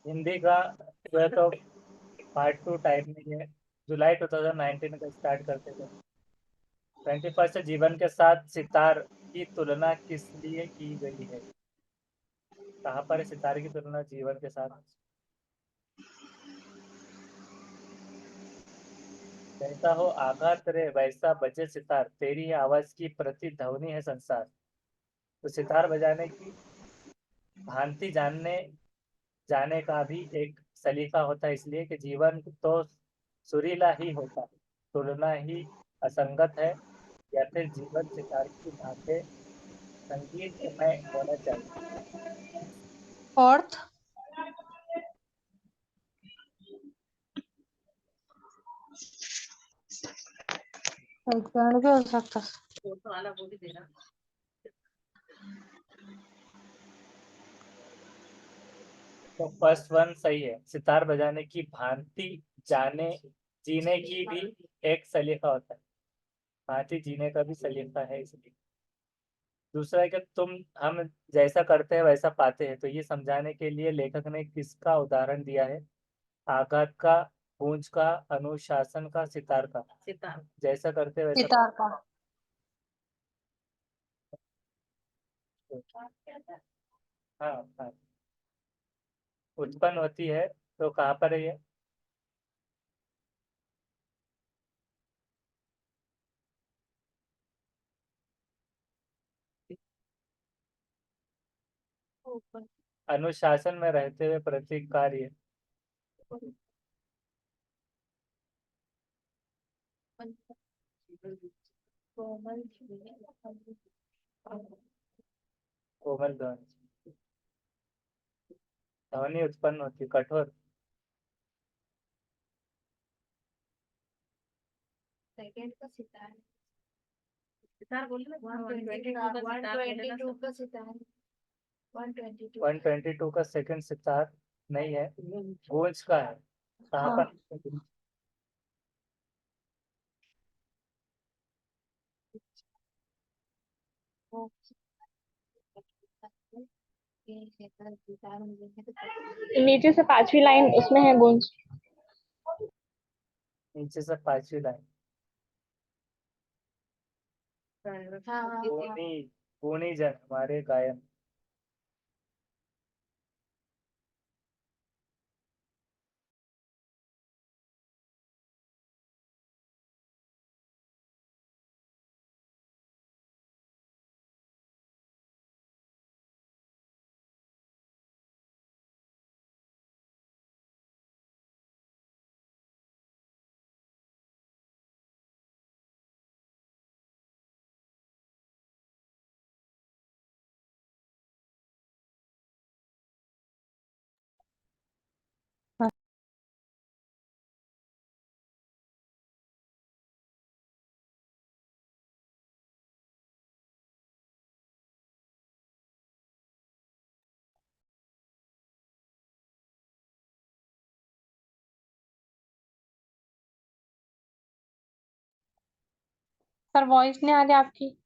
हिंदी का जो है तो पार्ट 2 टाइप में है। जुलाई 2019 का स्टार्ट करते थे। 21st जीवन के साथ सितार की तुलना किस लिए की गई है? कहाँ पर है सितारे की तुलना जीवन के साथ? जैसा हो आघात रे वैसा बजे सितार, तेरी आवाज की प्रतिध्वनि है संसार। तो सितार बजाने की भांति जानने जाने का भी एक सलीका होता है, इसलिए कि जीवन तो सुरीला ही होता है, तुलना ही असंगत है। या फिर जीवन सितार की भांति संगीत में होना चाहिए? फोर्थ। एग्जाम भी हो सकता है। तो फर्स्ट वन सही है, सितार बजाने की भांति जाने जीने की भी एक सलीका होता है। भांति जीने का भी सलीका है इसलिए। दूसरा है कि हम जैसा करते हैं वैसा पाते हैं, तो ये समझाने के लिए लेखक ने किसका उदाहरण दिया है? आघात का, गूंज का, अनुशासन का, सितार का। सितार जैसा करते हैं वैसा सितार का। हाँ हाँ, उत्पन्न होती है। तो कहाँ पर है ये? अनुशासन में रहते हुए प्रतीक कार्य। कोमल ध्वनि, ध्वनि उत्पन्न होती, कठोर। सेकंड का सितार। सितार बोले ना 122 का सितार। 122 का सेकंड सितार नहीं है, गूंज का है। कहाँ हाँ। पर? नीचे से पांचवी लाइन उसमें है गूंज। नीचे से 5वीं लाइन। गुणी, गुणी जन हमारे गायन। सर वॉइस नहीं आ रही आपकी।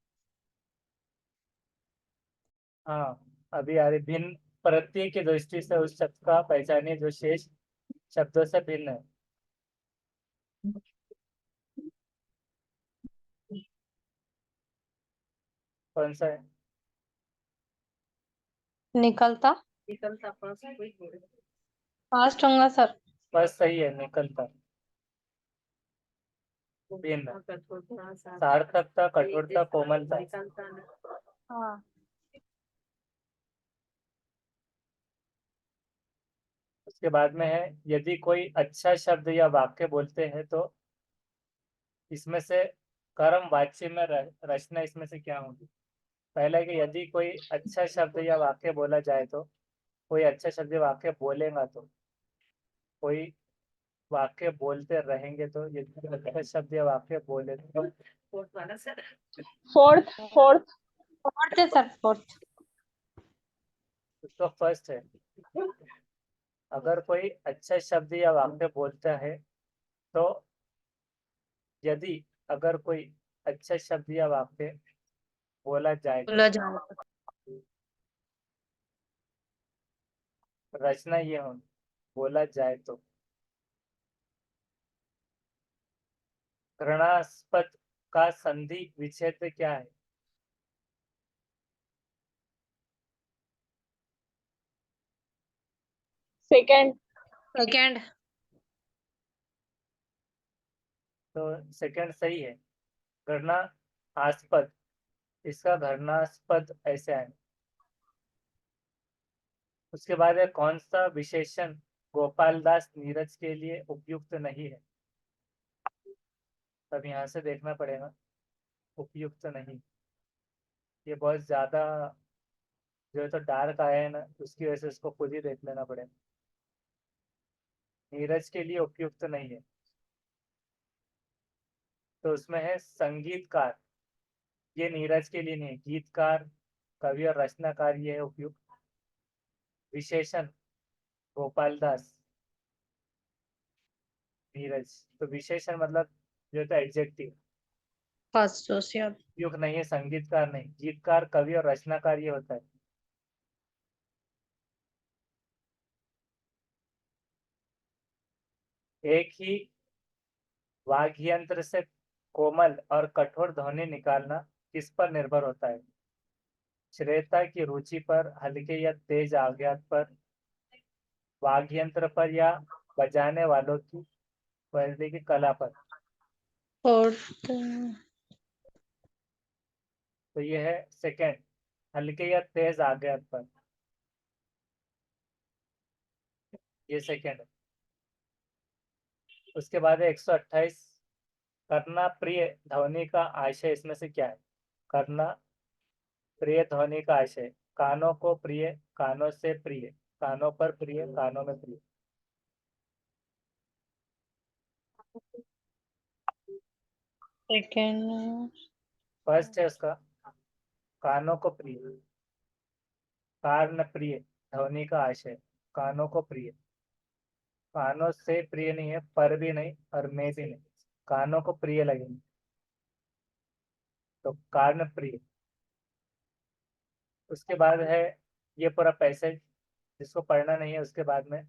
हाँ, अभी आ रही। भिन्न प्रत्यय की दृष्टि से उस शब्द का पहचानिए जो शेष शब्दों से भिन्न है। कौन सा है? निकलता। निकलता फास्ट होगा सर। बस सही है, निकलता। भिन्न, सार्थकता, कठोरता, कोमलता। हाँ। उसके बाद में है, यदि कोई अच्छा शब्द या वाक्य बोलते हैं तो इसमें से कर्म वाच्य में रचना इसमें से क्या होगी? पहला है कि यदि कोई अच्छा शब्द या वाक्य बोला जाए तो, कोई अच्छा शब्द या वाक्य बोलेगा तो, कोई वाक्य बोलते रहेंगे तो, यदि कोई अच्छा शब्द या वाक्य बोले तो। फोर्थ। फोर्थ। फोर्थ है सर, फोर्थ। तो फर्स्ट है, अगर कोई अच्छा शब्द या वाक्य बोलता है तो, यदि अगर कोई अच्छा शब्द या वाक्य बोला जाए तो। बोला जाए रचना ये हो, बोला जाए तो। घृणास्पद का संधि विच्छेद क्या है? सेकंड। सेकंड। तो सेकंड सही है। घृणास्पद, इसका घृणास्पद ऐसे है। उसके बाद है कौन सा विशेषण गोपाल दास नीरज के लिए उपयुक्त नहीं है? तब यहाँ से देखना पड़ेगा, उपयुक्त नहीं, ये बहुत ज्यादा जो है तो डार्क आया है ना, उसकी वजह से इसको खुद ही देख लेना पड़ेगा। नीरज के लिए उपयुक्त नहीं है, तो उसमें है संगीतकार, ये नीरज के लिए नहीं है। गीतकार, कवि और रचनाकार ये है उपयुक्त। विशेषण गोपाल दास नीरज, तो विशेषण मतलब जो है एडजेक्टिव, फर्स्ट सोशियल। उपयुक्त नहीं है। संगीतकार नहीं, गीतकार, कवि और रचनाकार ये होता है। एक ही वाद्य यंत्र से कोमल और कठोर ध्वनि निकालना किस पर निर्भर होता है? श्रेता की रुचि पर, हल्के या तेज आघात पर, वाद्य यंत्र पर, या बजाने वालों की बजने की कला पर? फोर्थ। तो ये है सेकंड, हल्के या तेज आघात पर, ये सेकंड है। उसके बाद है 128, करना प्रिय ध्वनि का आशय इसमें से क्या है? करना प्रिय ध्वनि का आशय, कानों को प्रिय, कानों से प्रिय, कानों पर प्रिय, कानों में प्रिय। सेकंड। फर्स्ट है उसका कानों को प्रिय, कान प्रिय ध्वनि का आशय, कानों को प्रिय, कानों से प्रिय नहीं है, पर भी नहीं और में भी नहीं, कानों को प्रिय लगेंगे, तो कान प्रिय। उसके बाद है ये पूरा पैसेज, जिसको पढ़ना नहीं है उसके बाद में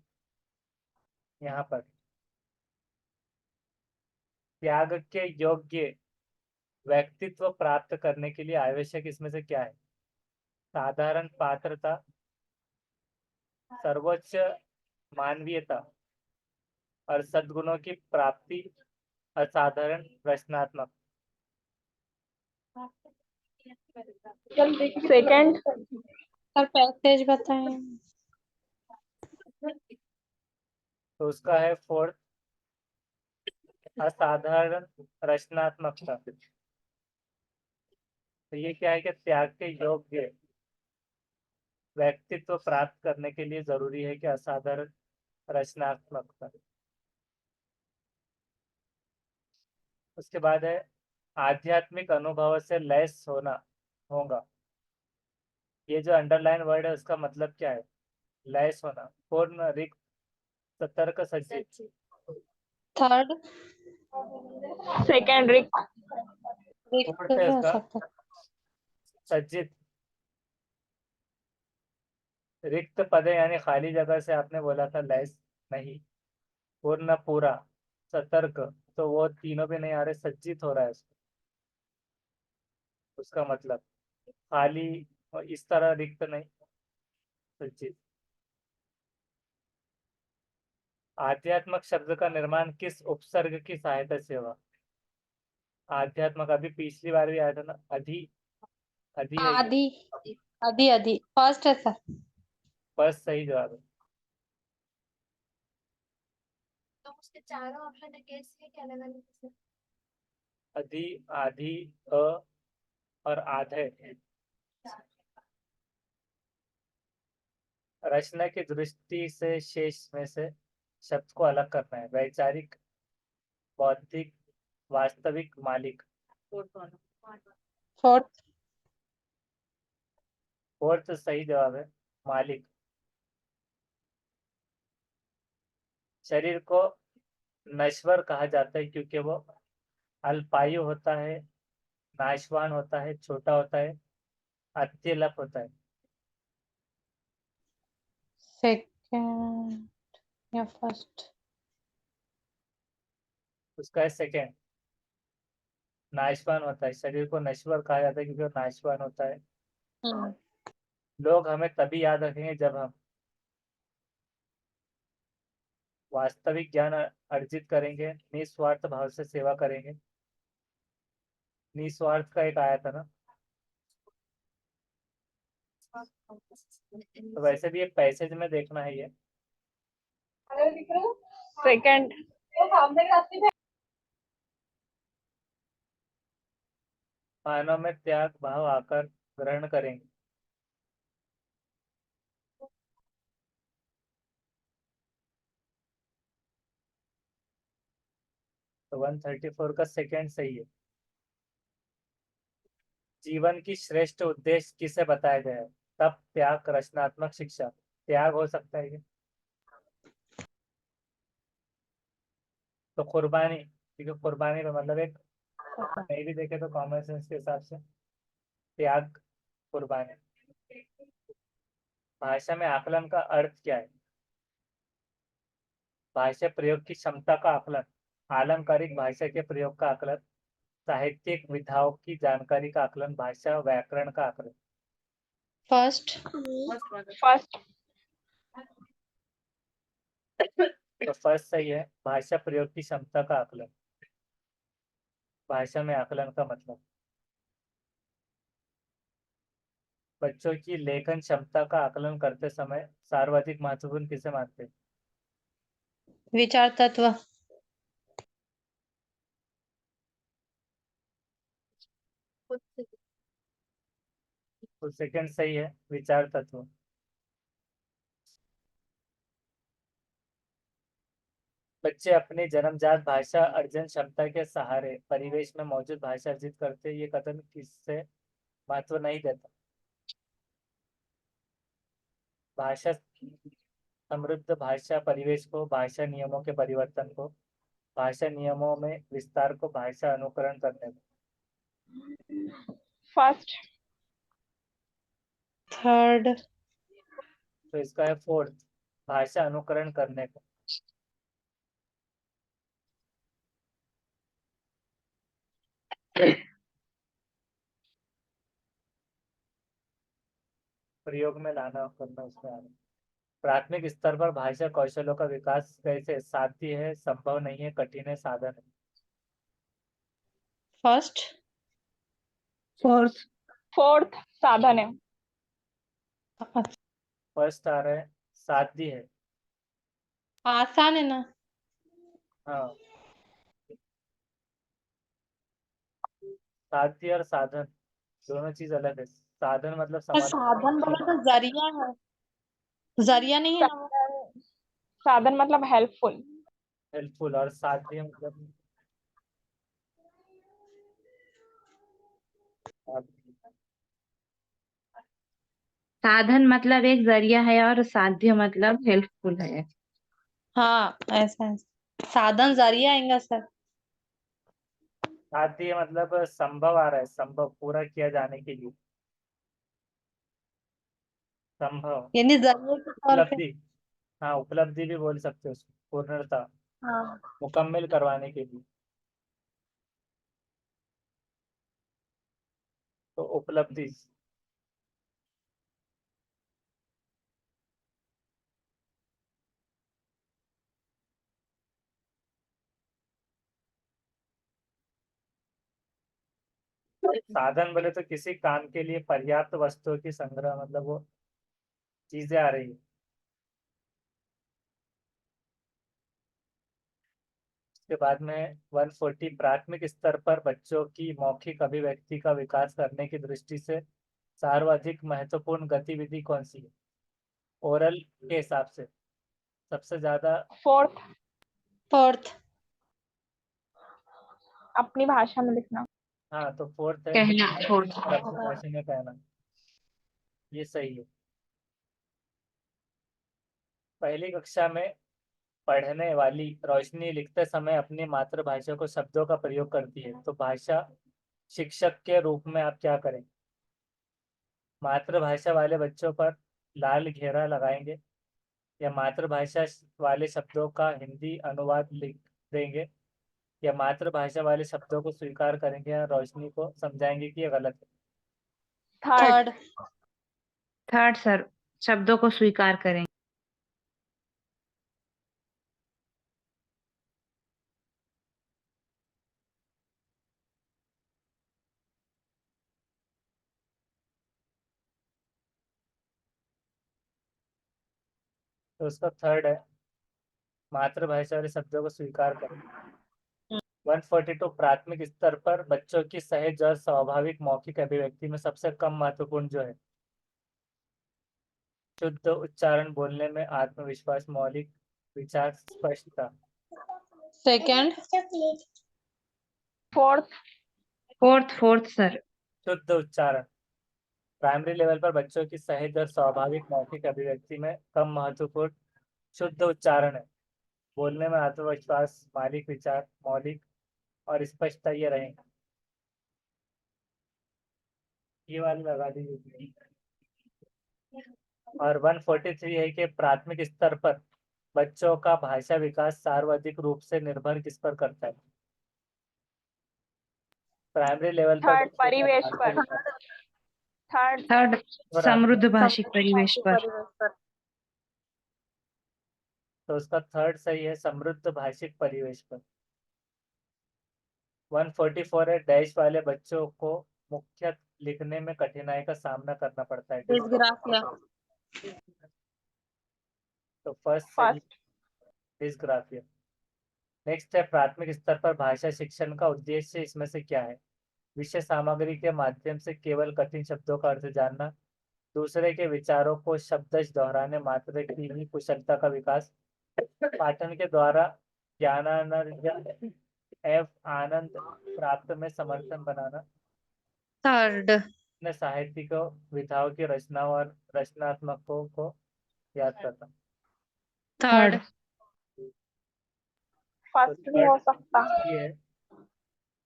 यहाँ पर, त्याग के योग्य व्यक्तित्व प्राप्त करने के लिए आवश्यक इसमें से क्या है? साधारण पात्रता, सर्वोच्च मानवीयता और सद्गुणों की प्राप्ति, असाधारण रचनात्मक। सेकंड। सर पैसेज बताएं। तो उसका है फोर्थ, असाधारण रचनात्मकता। तो ये क्या है कि त्याग के योग्य व्यक्तित्व प्राप्त करने के लिए जरूरी है कि असाधारण रचनात्मकता। उसके बाद है आध्यात्मिक अनुभव से लैस होना होगा, ये जो अंडरलाइन वर्ड है उसका मतलब क्या है? लैस होना, पूर्ण, रिक्त, सतर्क, सज्जित। थर्ड। सेकंड रिक। फोर्थ है उसका सज्जित। रिक्त पदे यानी खाली जगह से आपने बोला था लैस, नहीं। पूर्ण, पूरा, सतर्क, तो वो तीनों भी नहीं आ रहे, सज्जित हो रहा है उसका मतलब खाली और इस तरह रिक्त नहीं, सज्जित। आध्यात्मक शब्द का निर्माण किस उपसर्ग की सहायता से हुआ? आध्यात्मक अभी पिछली बार भी आया था ना, अधि, अधि है ये। आदि। आदि आदि फर्स्ट है सर। बस सही जवाब है। तो उसके चारों ऑप्शन है, कैसे क्या अलग अलग? अधि, आधि, अ और आधे। रचना की दृष्टि से शेष में से शब्द को अलग करना है। वैचारिक, बौद्धिक, वास्तविक, मालिक। फोर्थ। फोर्थ सही जवाब है, मालिक। शरीर को नश्वर कहा जाता है क्योंकि वो अल्पायु होता है, नाशवान होता है, छोटा होता है, अत्यल्प होता है। सेकंड। या फर्स्ट? उसका है सेकेंड। नाशवान होता है, शरीर को नश्वर कहा जाता है क्योंकि वो नाशवान होता है। लोग हमें तभी याद रखेंगे जब हम वास्तविक ज्ञान अर्जित करेंगे, निस्वार्थ भाव से सेवा करेंगे। निस्वार्थ का एक आया था ना, तो वैसे भी एक पैसेज में देखना है ये। सेकंड। मानव में त्याग भाव आकर ग्रहण करेंगे। तो 134 का सेकंड सही है। जीवन की श्रेष्ठ उद्देश्य किसे बताया गया है? तप, त्याग, रचनात्मक शिक्षा। त्याग हो सकता है ये, तो कुर्बानी, क्योंकि कुर्बानी का मतलब एक, नहीं भी देखे तो कॉमन सेंस के हिसाब से त्याग, कुर्बानी। भाषा में आकलन का अर्थ क्या है? भाषा प्रयोग की क्षमता का आकलन, आलंकारिक भाषा के प्रयोग का आकलन, साहित्यिक विधाओं की जानकारी का आकलन, भाषा व्याकरण का आकलन। फर्स्ट। फर्स्ट। तो फर्स्ट सही है, भाषा प्रयोग की क्षमता का आकलन। भाषा में आकलन का मतलब बच्चों की लेखन क्षमता का आकलन करते समय सर्वाधिक महत्वपूर्ण किसे मानते हैं? विचार तत्व। तो सेकंड सही है, विचार तत्व। बच्चे अपनी जन्मजात भाषा अर्जन क्षमता के सहारे परिवेश में मौजूद भाषा अर्जित करते, ये कथन किससे महत्व नहीं देता? भाषा समृद्ध भाषा परिवेश को, भाषा नियमों के परिवर्तन को, भाषा नियमों में विस्तार को, भाषा अनुकरण करने को। फर्स्ट। थर्ड। तो इसका है फोर्थ, भाषा अनुकरण करने को। प्रयोग में लाना करना उसमें आना। प्राथमिक स्तर पर भाषा कौशलों का विकास कैसे साध्य है, संभव नहीं है, कठिन है, साधन है? फर्स्ट। फोर्थ। फोर्थ साधन है। फर्स्ट आ रहा है, साध्य है। आसान है ना? हाँ, साध्य और साधन दोनों चीज अलग है। साधन मतलब समाधान, साधन बोला तो जरिया है, जरिया नहीं है ना वो? साधन। साधन मतलब हेल्पफुल। हेल्पफुल, और साध्य मतलब साधन मतलब एक जरिया है और साध्य मतलब हेल्पफुल है। हाँ ऐसा है। साधन जरिया आएगा सर। साध्य मतलब संभव आ रहा है, संभव पूरा किया जाने के लिए, संभव, यानी जरिए के तौर पे। उपलब्धि। हाँ, उपलब्धि भी बोल सकते हो उसको, पूर्णता, हाँ। मुकम्मल करवाने के लिए, तो उपलब्धि। साधन बोले तो किसी काम के लिए पर्याप्त वस्तुओं की संग्रह, मतलब वो चीजें आ रही है। उसके बाद में 140, प्राथमिक स्तर पर बच्चों की मौखिक अभिव्यक्ति का विकास करने की दृष्टि से सर्वाधिक महत्वपूर्ण गतिविधि कौन सी है? ओरल के हिसाब से सबसे ज्यादा। फोर्थ। फोर्थ। अपनी भाषा में लिखना। हाँ, तो फोर्थ है, कहना छोड़। और अपनी भाषा में कहना, ये सही है। पहली कक्षा में पढ़ने वाली रोशनी लिखते समय अपनी मातृभाषा को शब्दों का प्रयोग करती है, तो भाषा शिक्षक के रूप में आप क्या करें? मातृभाषा वाले बच्चों पर लाल घेरा लगाएंगे, या मातृभाषा वाले शब्दों का हिंदी अनुवाद लिख देंगे, या मातृभाषा वाले शब्दों को स्वीकार करेंगे या रोशनी को समझाएंगे कि ये गलत है। थर्ड। थर्ड सर, शब्दों को स्वीकार करें। तो उसका थर्ड है मातृभाषा वाले शब्दों को स्वीकार करें। 142 प्राथमिक स्तर पर बच्चों की सहज और स्वाभाविक मौखिक अभिव्यक्ति में सबसे कम महत्वपूर्ण जो है शुद्ध उच्चारण, बोलने में आत्मविश्वास, मौलिक विचार, स्पष्टता। सेकंड। फोर्थ। Fourth sir. शुद्ध उच्चारण प्राइमरी लेवल पर बच्चों की सहज और स्वाभाविक मौखिक अभिव्यक्ति में कम महत्वपूर्ण शुद्ध उच्चारण है, बोलने में आत्मविश्वास, मौलिक विचार, मौलिक और स्पष्टता ये रहेंगे। ये वाली लगा दीजिए। और 143 है कि प्राथमिक स्तर पर बच्चों का भाषा विकास सर्वाधिक रूप से निर्भर किस पर करता है? प्राइमरी लेवल पर थर्ड, बच्चों का परिवेश भाषा पर। विकास थर्ड, समृद्ध भाषिक परिवेश पर। परिवेश पर। तो उसका थर्ड सही है, समृद्ध भाषिक परिवेश पर। 144 है डैश वाले बच्चों को मुख्य लिखने में कठिनाई का सामना करना पड़ता है। डिस्ग्राफिया। तो फर्स्ट सही, फर्स्ट। डिस्ग्राफिया। नेक्स्ट है प्राथमिक स्तर पर भाषा शिक्षण का उद्देश्य इसमें से क्या है? विषय सामग्री के माध्यम से केवल कठिन शब्दों का अर्थ जानना, दूसरे के विचारों को शब्दश दोहराने मात्र की ही कुशलता का विकास, पाठन के द्वारा ज्ञानानंद एवं आनंद प्राप्त में समर्थन बनाना, थर्ड। अपने साहित्यिक विधाओं की रचनाओं और रचनात्मकों को याद करना। थर्ड। तो फर्स्ट भी हो सकता। ये है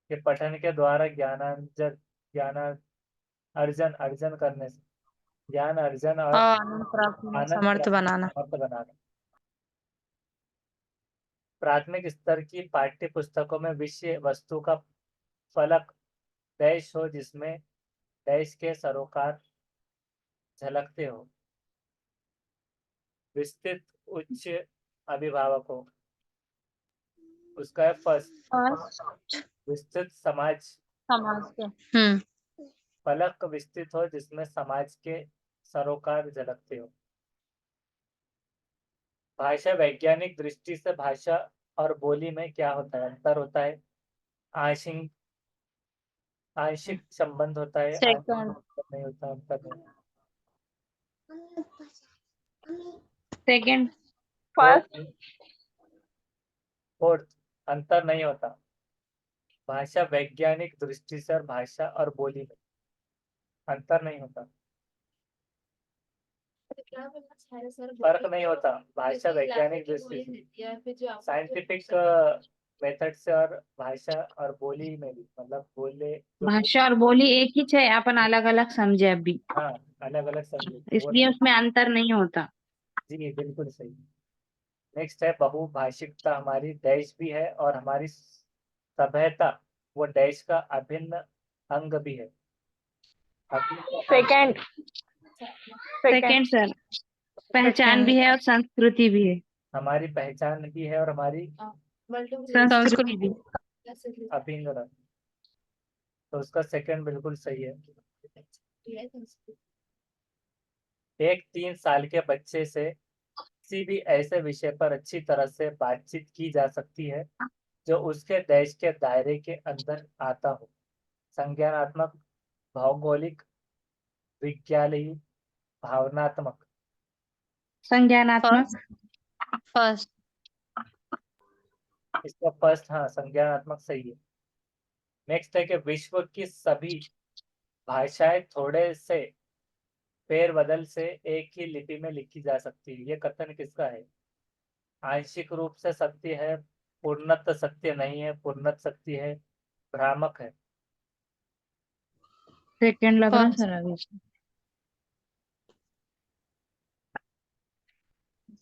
कि पठन के द्वारा ज्ञान अर्जन अर्जन करने से ज्ञान अर्जन और आनंद प्राप्त में आनंद समर्थ प्राप्त बनाना। समर्थ बनाना। प्राथमिक स्तर की पाठ्य पुस्तकों में विषय वस्तु का फलक डैश हो जिसमें डैश के सरोकार झलकते हो, विस्तृत उच्च अभिभावकों। उसका है फर्स्ट, विस्तृत समाज, समाज के। फलक विस्तृत हो जिसमें समाज के सरोकार झलकते हो। भाषा वैज्ञानिक दृष्टि से भाषा और बोली में क्या होता है? अंतर होता है, आंशिक आंशिक संबंध होता है, आंशिक सेकंड। संबंध नहीं होता, अंतर नहीं। सेकंड। फर्स्ट। फोर्थ, अंतर नहीं होता। भाषा वैज्ञानिक दृष्टि से और भाषा और बोली में अंतर नहीं होता, क्या बोलना चाह रहे सर? फर्क नहीं होता। भाषा वैज्ञानिक दृष्टि से, या फिर जो साइंटिफिक मेथड से और भाषा और बोली में भी, मतलब बोले जो भाषा और बोली एक ही है, अपन अलग अलग समझे अभी, हाँ अलग अलग समझे वो इसलिए नहीं। उसमें अंतर नहीं होता। जी बिल्कुल सही। नेक्स्ट है बहुभाषिकता हमारी डैश भी है और हमारी सभ्यता वो डैश का अभिन्न अंग भी है। सेकंड। सेकंड सर, पहचान भी है और संस्कृति भी है। हमारी पहचान भी है और हमारी संस्कृति भी। अभिन्न रंग। तो उसका सेकंड बिल्कुल सही है। एक 3 साल के बच्चे से किसी भी ऐसे विषय पर अच्छी तरह से बातचीत की जा सकती है जो उसके देश के दायरे के अंदर आता हो। संज्ञानात्मक, भौगोलिक, विज्ञानीय, भावनात्मक। संज्ञानात्मक। फर्स्ट। इसका फर्स्ट, हाँ संज्ञानात्मक सही है। नेक्स्ट है कि विश्व की सभी भाषाएं थोड़े से फेरबदल से एक ही लिपि में लिखी जा सकती है। ये कथन किसका है? आंशिक रूप से सत्य है, पूर्णत सत्य नहीं है, पूर्णत सत्य है, भ्रामक है। सेकंड लग रहा सर अभी।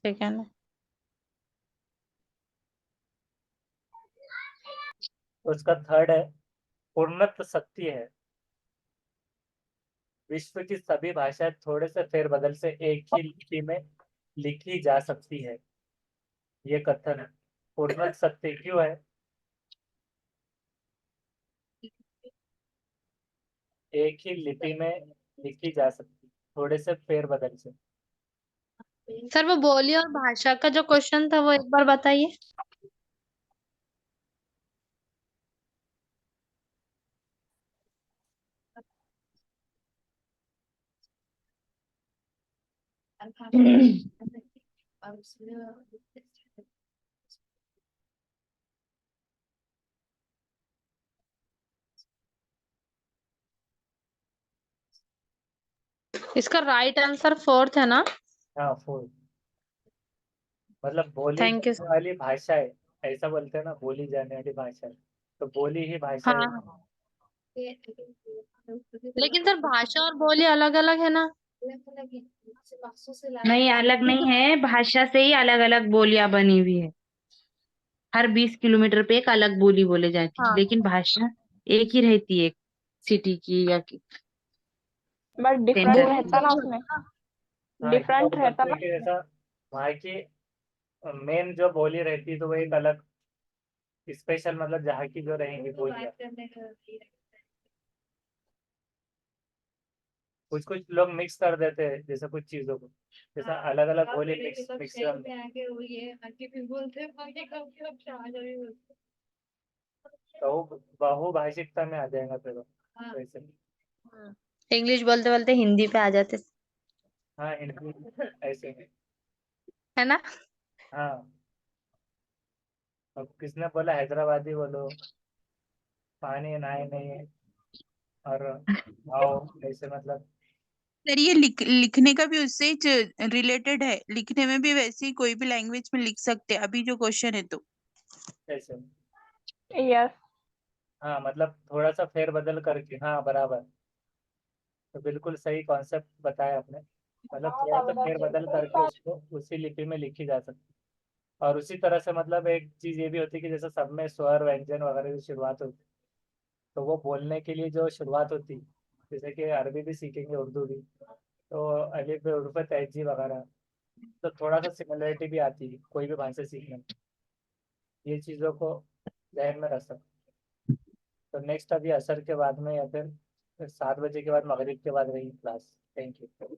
सेकेंड है। उसका थर्ड है पूर्णत्व सत्य है। विश्व की सभी भाषाएं थोड़े से फेरबदल से एक ही लिपि में लिखी जा सकती है। ये कथन है। पूर्णत्व सत्य क्यों है? एक ही लिपि में लिखी जा सकती है, थोड़े से फेरबदल से। सर वो बोली और भाषा का जो क्वेश्चन था वो एक बार बताइए। और उसमें इसका राइट आंसर फोर्थ है ना? हाँ, फोर मतलब बोली थैंक यू। जाने वाली भाषा है। ऐसा बोलते हैं ना, बोली जाने वाली भाषा है, तो बोली ही भाषा है। हाँ, लेकिन सर भाषा और बोली अलग अलग है ना? अलग है, मार्क्सों से नहीं, लाना। अलग नहीं है, भाषा से ही अलग अलग बोलियां बनी हुई है। हर 20 किलोमीटर पे एक अलग बोली बोले जाती है, हाँ, लेकिन भाषा एक ही रहती है, सिटी की या बट डिफरेंट सेंटर वो रहता की। ना उसमें, हाँ, इसका डिफरेंट मतलब रहता है ना। कि जैसा वहाँ की मेन जो बोली रहती है तो वो एक अलग स्पेशल, मतलब जहाँ की जो रहेंगी बोलियाँ। कुछ कुछ लोग मिक्स कर देते हैं जैसे कुछ चीजों को, जैसा अलग अलग बोली मिक्स मिक्स में आके वो ये आके भी बोलते हैं, बाकी कभी कभी शाहजहाँ भी बोलते तो वो बहुभाषिकता में आ जाएगा फिर वो, हाँ। वैसे। इंग्लिश बोलते बोलते हिंदी पे आ जाते, हाँ, हिंदी ऐसे में। है ना? हाँ, अब किसने बोला हैदराबादी बोलो, पानी नहाए नहीं, और आओ ऐसे, मतलब सर ये लिखने का भी उससे रिलेटेड है, लिखने में भी वैसे ही कोई भी लैंग्वेज में लिख सकते हैं अभी जो क्वेश्चन है तो। ऐसे। यस। हाँ, मतलब थोड़ा सा फेरबदल करके, हाँ बराबर। तो बिल्कुल सही कॉन्सेप्ट बताया आपने। मतलब थोड़ा सा फेरबदल करके उसको उसी लिपि में लिखी जा सकती है। और उसी तरह से मतलब एक चीज ये भी होती है कि जैसे सब में स्वर व्यंजन वगैरह की शुरुआत होती है, तो वो बोलने के लिए जो शुरुआत होती है, जैसे कि अरबी भी सीखेंगे, उर्दू भी, तो अलिफ बे उर्फ तहजीब वगैरह, तो थोड़ा सा सिमिलरिटी भी आती है कोई भी भाषा सीखने में। ये चीज़ों को ध्यान में रख सकते। तो नेक्स्ट अभी असर के बाद में या फिर 7 बजे के बाद, मगरिब के बाद रही क्लास। Thank you.